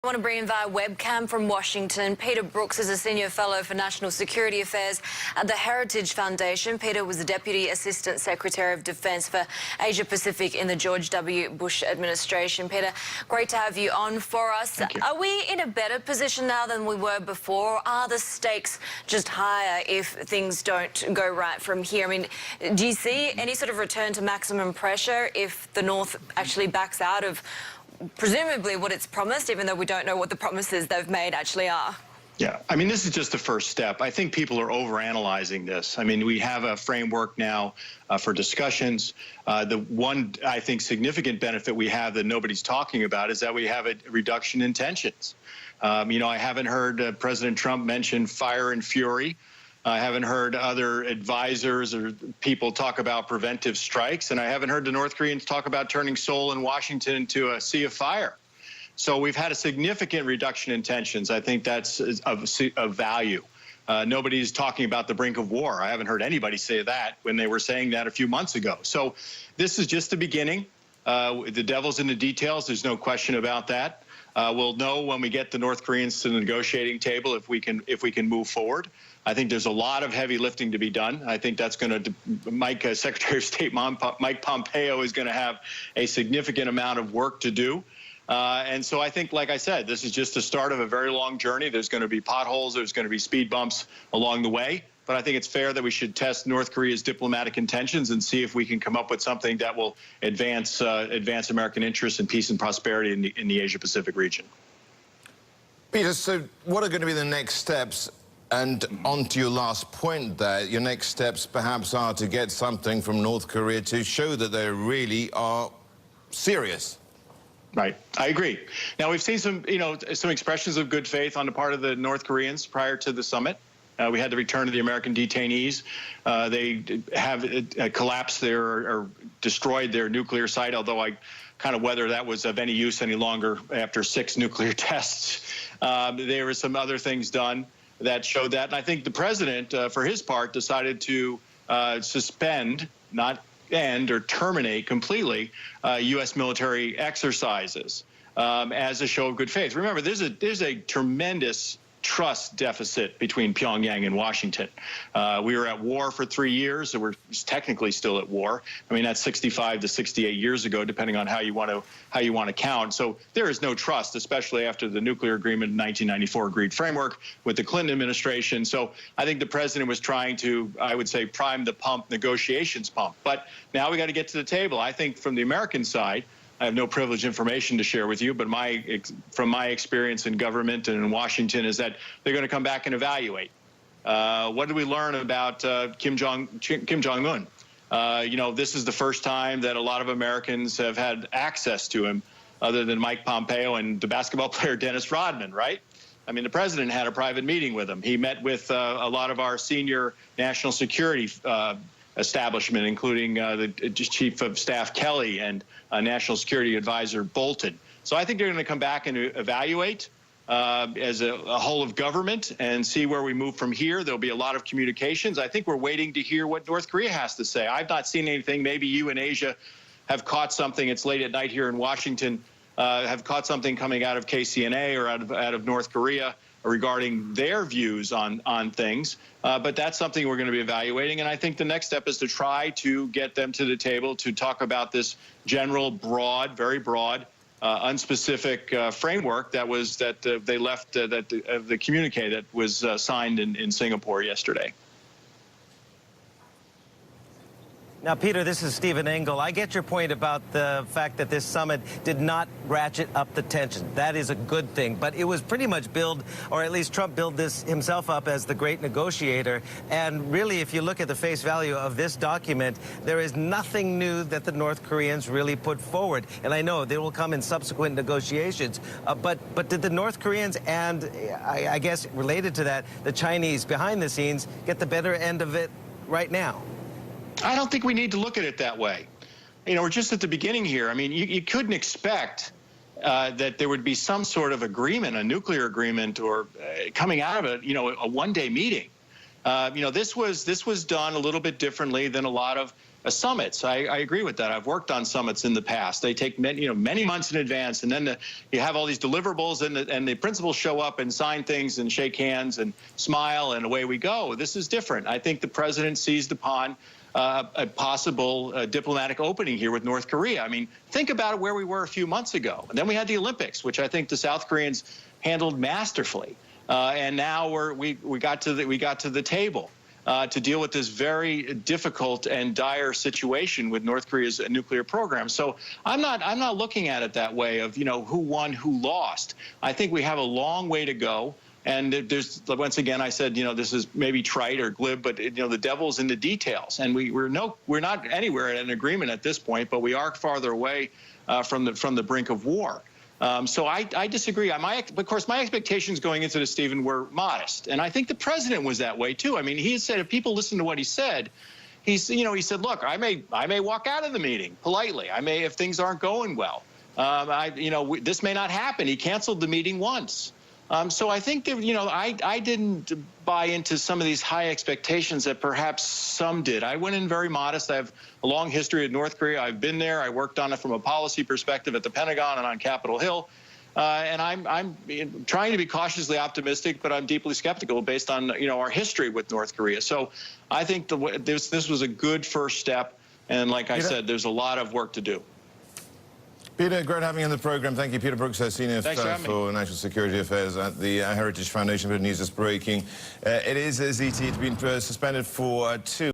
I want to bring in via webcam from Washington. Peter Brookes is a senior fellow for national security affairs at the Heritage Foundation. Peter was the Deputy Assistant Secretary of Defense for Asia Pacific in the George W. Bush administration. Peter, great to have you on for us. Thank you. Are we in a better position now than we were before? Or are the stakes just higher if things don't go right from here? I mean, do you see any sort of return to maximum pressure if the North actually backs out of presumably what it's promised, even though we don't know what the promises they've made actually are? Yeah, I mean, this is just the first step. I think people are overanalyzing this. I mean, we have a framework now for discussions. The one, I think, significant benefit we have that nobody's talking about is that we have a reduction in tensions. I haven't heard President Trump mention fire and fury. I haven't heard other advisors or people talk about preventive strikes, and I haven't heard the North Koreans talk about turning Seoul and Washington into a sea of fire. So we've had a significant reduction in tensions. I think that's of value. Nobody's talking about the brink of war. I haven't heard anybody say that when they were saying that a few months ago. So this is just the beginning. The devil's in the details. There's no question about that. We'll know when we get the North Koreans to the negotiating table if we can move forward. I think there's a lot of heavy lifting to be done. I think that's going to, Secretary of State Mike Pompeo is going to have a significant amount of work to do. And so I think, like I said, this is just the start of a very long journey. There's going to be potholes. There's going to be speed bumps along the way. But I think it's fair that we should test North Korea's diplomatic intentions and see if we can come up with something that will advance American interests and peace and prosperity in the Asia-Pacific region. Peter, so what are going to be the next steps? And on to your last point there, your next steps perhaps are to get something from North Korea to show that they really are serious. Right. I agree. Now, we've seen some expressions of good faith on the part of the North Koreans prior to the summit. We had the return of the American detainees. They have collapsed or destroyed their nuclear site, although I kind of whether that was of any use any longer after 6 nuclear tests. There were some other things done that showed that. And I think the president, for his part, decided to suspend, not end or terminate completely, U.S. military exercises as a show of good faith. Remember, there's a tremendous trust deficit between Pyongyang and Washington. We were at war for 3 years, so we're technically still at war. I mean, that's 65 to 68 years ago, depending on how you want to count. So there is no trust, especially after the nuclear agreement in 1994 agreed framework with the Clinton administration. So I think the president was trying to, I would say, prime the pump, negotiations pump. But now we got to get to the table. I think from the American side, I have no privileged information to share with you, but from my experience in government and in Washington is that they're going to come back and evaluate. What did we learn about Kim Jong-un? This is the first time that a lot of Americans have had access to him, other than Mike Pompeo and the basketball player Dennis Rodman, right? I mean, the president had a private meeting with him. He met with a lot of our senior national security establishment, including the Chief of Staff Kelly and National Security Advisor Bolton. So I think they're going to come back and evaluate as a whole of government and see where we move from here. There'll be a lot of communications. I think we're waiting to hear what North Korea has to say. I've not seen anything. Maybe you in Asia have caught something. It's late at night here in Washington. Have caught something coming out of KCNA or out of North Korea regarding their views on things. But that's something we're going to be evaluating. And I think the next step is to try to get them to the table to talk about this general, broad, very broad, unspecific framework that they left, the communique that was signed in Singapore yesterday. Now, Peter, this is Stephen Engel. I get your point about the fact that this summit did not ratchet up the tension. That is a good thing. But it was pretty much billed, or at least Trump billed this himself up as the great negotiator. And really, if you look at the face value of this document, there is nothing new that the North Koreans really put forward. And I know they will come in subsequent negotiations. But did the North Koreans and, I guess, related to that, the Chinese behind the scenes get the better end of it right now? I don't think we need to look at it that way. We're just at the beginning here. I mean, you couldn't expect that there would be some sort of agreement, a nuclear agreement, or coming out of it, a one-day meeting. This was done a little bit differently than a lot of summits. I agree with that. I've worked on summits in the past. They take many months in advance, and then you have all these deliverables, and the principals show up and sign things and shake hands and smile, and away we go. This is different. I think the president seized upon a possible diplomatic opening here with North Korea. I mean, think about where we were a few months ago. And then we had the Olympics, which I think the South Koreans handled masterfully. And now we got to the table to deal with this very difficult and dire situation with North Korea's nuclear program. So I'm not looking at it that way of who won, who lost. I think we have a long way to go. And there's, once again, I said, this is maybe trite or glib, but the devil's in the details. And we're not anywhere at an agreement at this point, but we are farther away from the brink of war. So I disagree. Of course, my expectations going into this, Stephen, were modest, and I think the president was that way too. I mean, he had said, if people listen to what he said, he said, look, I may walk out of the meeting politely. I may, if things aren't going well. This may not happen. He canceled the meeting once. So I think that, I didn't buy into some of these high expectations that perhaps some did. I went in very modest. I have a long history of North Korea. I've been there. I worked on it from a policy perspective at the Pentagon and on Capitol Hill. And I'm trying to be cautiously optimistic, but I'm deeply skeptical based on, our history with North Korea. So I think this was a good first step. And like I said, there's a lot of work to do. Peter, great having you on the program. Thank you. Peter Brookes, Senior Fellow for National Security Affairs at the Heritage Foundation. The news is breaking. It is, as ET, been suspended for 2